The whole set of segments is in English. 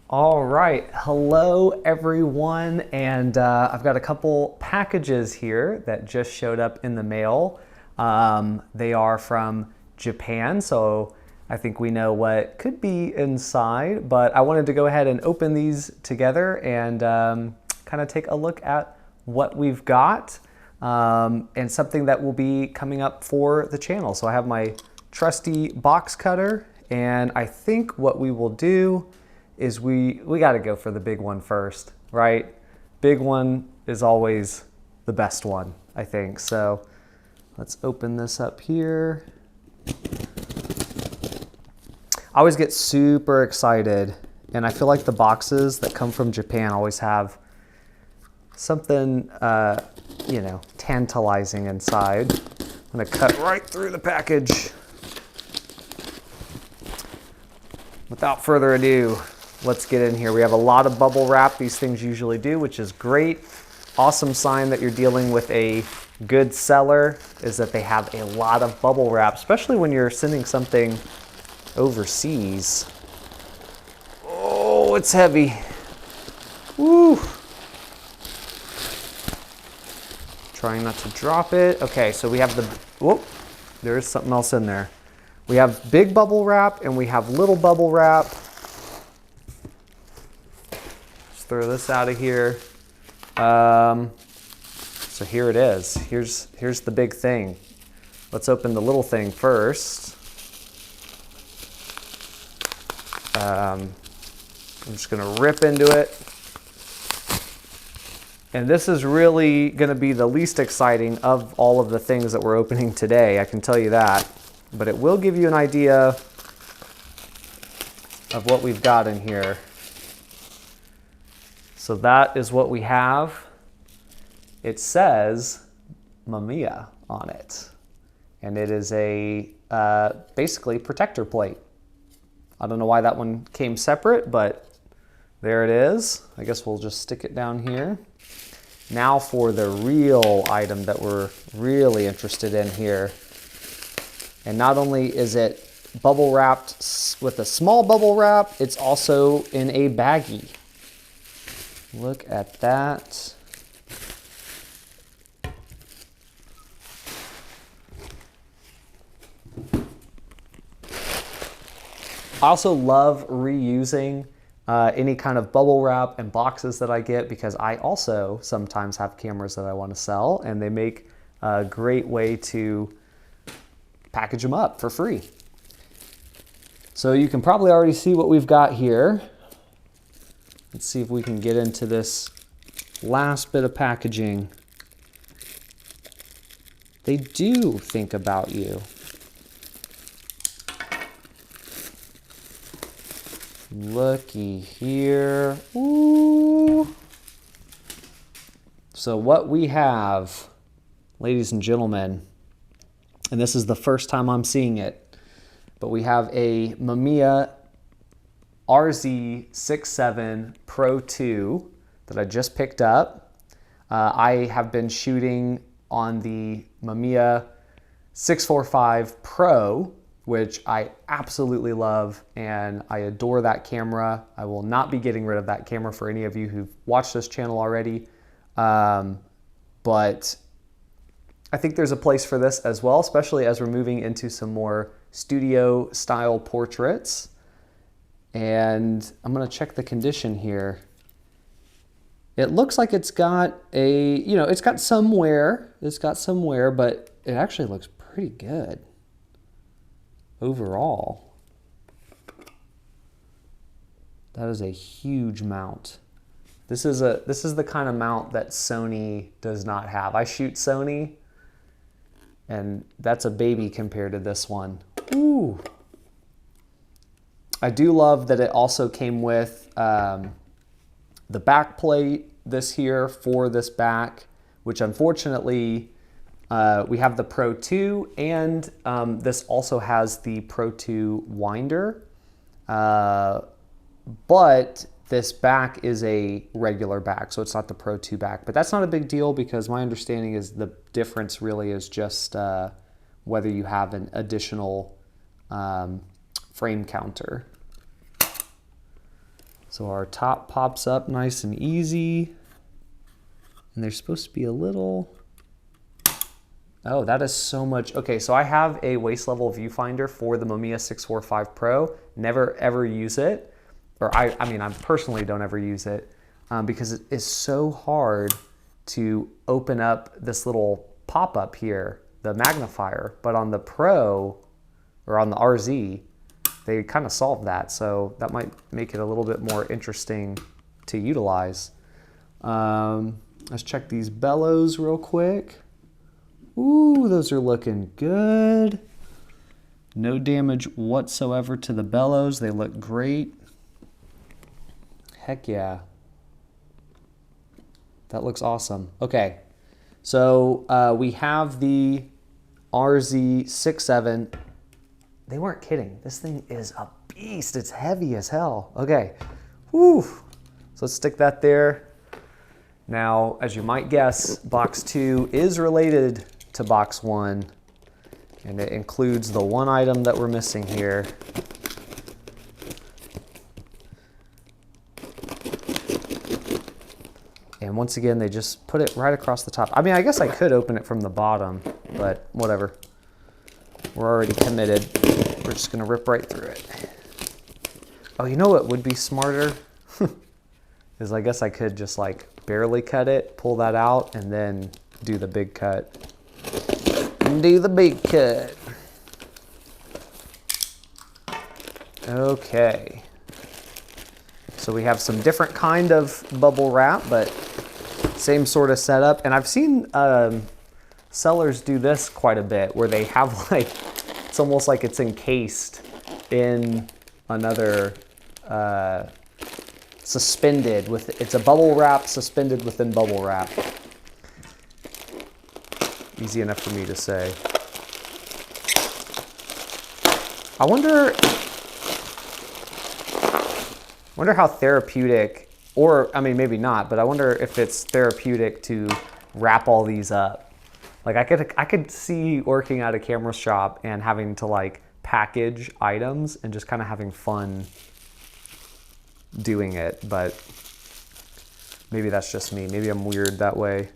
All right, hello everyone, and I've got a couple packages here that just showed up in the mail. They are from Japan, so I think we know what could be inside, but I wanted to go ahead and open these together and kind of take a look at what we've got and something that will be coming up for the channel. So I have my trusty box cutter, and I think what we will do is we got to go for the big one first, right? Big one is always the best one, I think. So let's open this up here. I always get super excited, and I feel like the boxes that come from Japan always have something, tantalizing inside. I'm gonna cut right through the package. Without further ado, let's get in here. We have a lot of bubble wrap. These things usually do, which is great. Awesome sign that you're dealing with a good seller is that they have a lot of bubble wrap, especially when you're sending something overseas. Oh, it's heavy. Woo. Trying not to drop it. Okay, so we have whoop, there is something else in there. We have big bubble wrap and we have little bubble wrap. Throw this out of here. So here it is. Here's the big thing. Let's open the little thing first. I'm just gonna rip into it. And this is really gonna be the least exciting of all of the things that we're opening today, I can tell you that. But it will give you an idea of what we've got in here. So that is what we have. It says Mamiya on it. And it is a basically protector plate. I don't know why that one came separate, but there it is. I guess we'll just stick it down here. Now for the real item that we're really interested in here. And not only is it bubble wrapped with a small bubble wrap, it's also in a baggie. Look at that. I also love reusing any kind of bubble wrap and boxes that I get because I also sometimes have cameras that I want to sell, and they make a great way to package them up for free. So you can probably already see what we've got here. Let's see if we can get into this last bit of packaging. They do think about you. Looky here. Ooh. So what we have, ladies and gentlemen, and this is the first time I'm seeing it, but we have a Mamiya RZ67 Pro 2 that I just picked up. I have been shooting on the Mamiya 645 Pro, which I absolutely love, and I adore that camera. I will not be getting rid of that camera for any of you who've watched this channel already. But I think there's a place for this as well, especially as we're moving into some more studio style portraits. And I'm gonna check the condition here. It looks like it's got it's got some wear, but it actually looks pretty good overall. That is a huge mount. This is the kind of mount that Sony does not have. I shoot Sony, and that's a baby compared to this one. Ooh. I do love that it also came with the back plate for this back, which unfortunately we have the Pro 2, and this also has the Pro 2 winder, but this back is a regular back, so it's not the Pro 2 back. But that's not a big deal because my understanding is the difference really is just whether you have an additional frame counter. So our top pops up nice and easy. And there's supposed to be a little, oh, that is so much. Okay, so I have a waist level viewfinder for the Mamiya 645 Pro. Never ever use it. Or I mean, I personally don't ever use it because it is so hard to open up this little pop-up here, the magnifier. But on the Pro, or on the RZ, they kind of solved that. So that might make it a little bit more interesting to utilize. Let's check these bellows real quick. Ooh, those are looking good. No damage whatsoever to the bellows. They look great. Heck yeah. That looks awesome. Okay, so we have the RZ67. They weren't kidding. This thing is a beast. It's heavy as hell. Okay, whew. So let's stick that there. Now, as you might guess, box 2 is related to box 1, and it includes the one item that we're missing here. And once again, they just put it right across the top. I mean, I guess I could open it from the bottom, but whatever. We're already committed. We're just gonna rip right through it. Oh, you know what would be smarter? Is I guess I could just like barely cut it, pull that out, and then do the big cut. And do the big cut. Okay. So we have some different kind of bubble wrap, but same sort of setup. And I've seen sellers do this quite a bit, where they have like, it's almost like it's encased in another suspended with, it's a bubble wrap suspended within bubble wrap. Easy enough for me to say. I wonder how therapeutic, or I mean maybe not, but I wonder if it's therapeutic to wrap all these up. Like I could see working at a camera shop and having to like package items and just kind of having fun doing it, but maybe that's just me. Maybe I'm weird that way.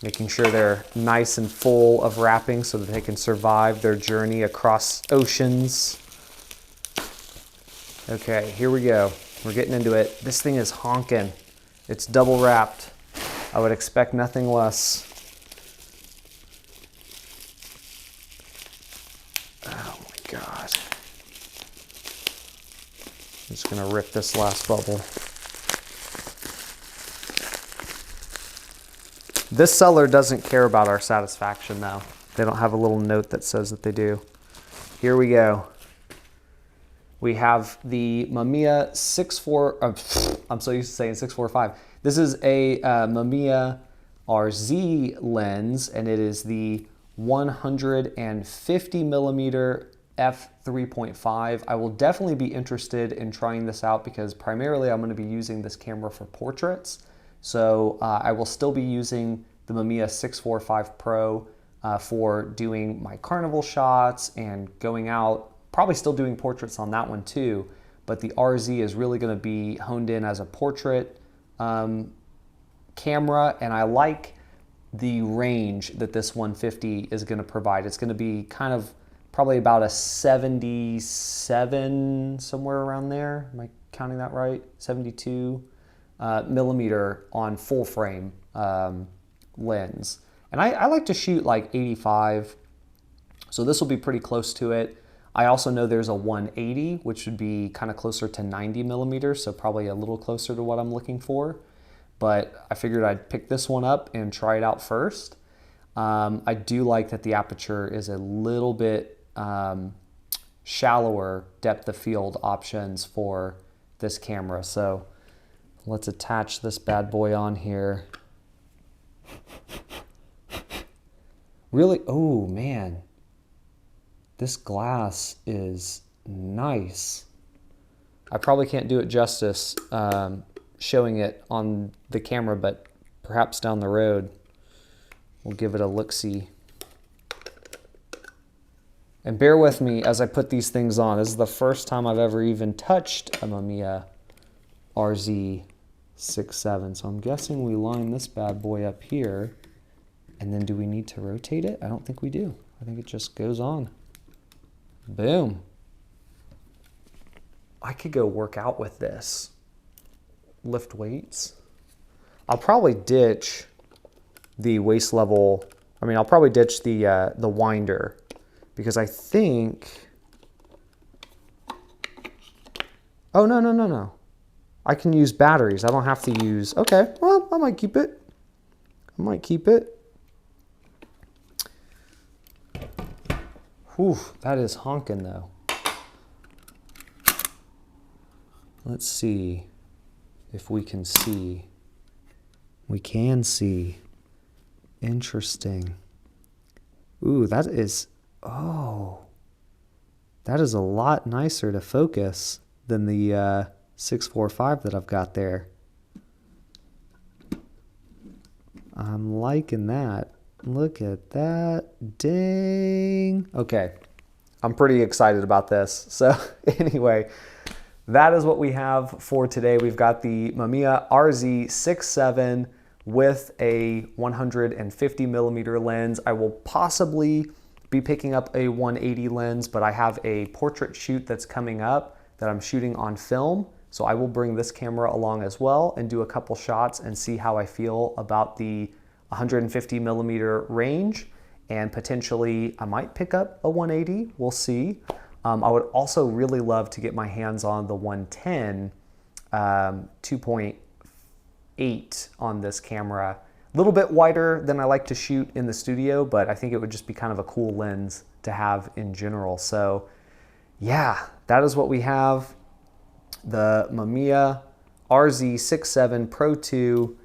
Making sure they're nice and full of wrapping so that they can survive their journey across oceans. Okay, here we go. We're getting into it. This thing is honking. It's double wrapped. I would expect nothing less. Oh my God. I'm just gonna rip this last bubble. This seller doesn't care about our satisfaction though. They don't have a little note that says that they do. Here we go. We have the Mamiya 6.4, I'm so used to saying 645. This is a Mamiya RZ lens, and it is the 150 millimeter f3.5. I will definitely be interested in trying this out because primarily I'm going to be using this camera for portraits. So I will still be using the Mamiya 645 Pro for doing my carnival shots and going out, probably still doing portraits on that one too, but the RZ is really going to be honed in as a portrait camera, and I like the range that this 150 is going to provide. It's going to be kind of probably about a 77, somewhere around there. Am I counting that right? 72 millimeter on full frame lens. And I like to shoot like 85, so this will be pretty close to it. I also know there's a 180, which would be kind of closer to 90 millimeters, so probably a little closer to what I'm looking for. But I figured I'd pick this one up and try it out first. I do like that the aperture is a little bit shallower depth of field options for this camera. So let's attach this bad boy on here. Really, oh man. This glass is nice. I probably can't do it justice showing it on the camera, but perhaps down the road we'll give it a look-see. And bear with me as I put these things on. This is the first time I've ever even touched a Mamiya RZ67. So I'm guessing we line this bad boy up here. And then do we need to rotate it? I don't think we do. I think it just goes on. Boom. I could go work out with this. Lift weights. I'll probably ditch the waist level. I mean, I'll probably ditch the winder because I think, oh, no. I can use batteries. I don't have to use, okay, well, I might keep it. Whew, that is honking though. Let's see if we can see. We can see. Interesting. Ooh, that is, oh, that is a lot nicer to focus than the 645 that I've got there. I'm liking that. Look at that. Dang. Okay. I'm pretty excited about this. So anyway, that is what we have for today. We've got the Mamiya RZ67 with a 150 millimeter lens. I will possibly be picking up a 180 lens, but I have a portrait shoot that's coming up that I'm shooting on film. So I will bring this camera along as well and do a couple shots and see how I feel about the 150 millimeter range, and potentially I might pick up a 180, we'll see. I would also really love to get my hands on the 110 2.8 on this camera. A little bit wider than I like to shoot in the studio, but I think it would just be kind of a cool lens to have in general. So yeah, that is what we have. The Mamiya RZ67 Pro 2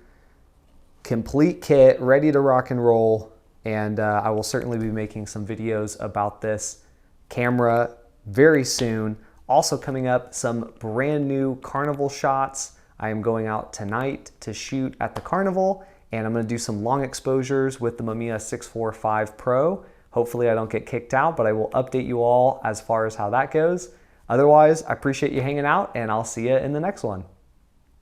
complete kit, ready to rock and roll. And I will certainly be making some videos about this camera very soon. Also coming up, some brand new carnival shots. I am going out tonight to shoot at the carnival, and I'm gonna do some long exposures with the Mamiya 645 Pro. Hopefully I don't get kicked out, but I will update you all as far as how that goes. Otherwise, I appreciate you hanging out, and I'll see you in the next one.